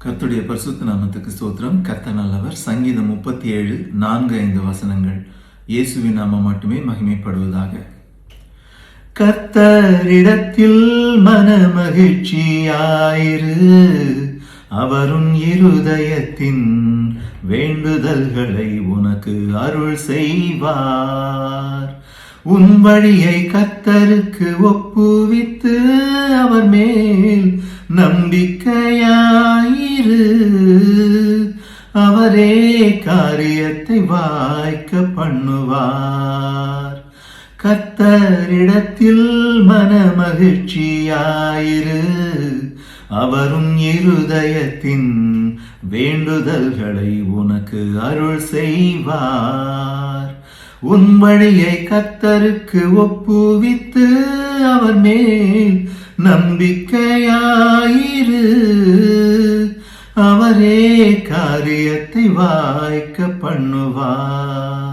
கர்த்தருடைய பரிசுத்த நாமத்துக்கு ஸ்தோத்திரம். கர்த்தர் நல்லவர். சங்கீதம் 37 4-5 வசனங்கள். இயேசுவின் நாமம் மட்டுமே மகிமைப்படுவதாக. கர்த்தரிடத்தில் மன மகிழ்ச்சியாயிரு, அவரும் இருதயத்தின் வேண்டுதல்களை உனக்கு அருள் செய்வார். உன் வழியை கர்த்தருக்கு ஒப்புவித்து அவர் மேல் நம்பிக்கையாயிரு, அவரே காரியத்தை வாய்க்க பண்ணுவார். கர்த்தரிடத்தில் மன மகிழ்ச்சியாயிரு, அவரும் இருதயத்தின் வேண்டுதல்களை உனக்கு அருள் செய்வார். உன் வழியை கர்த்தருக்கு ஒப்புவித்து அவர் மேல் நம்பிக்கையாயிரு, அவரே காரியத்தை வாய்க்க பண்ணுவார்.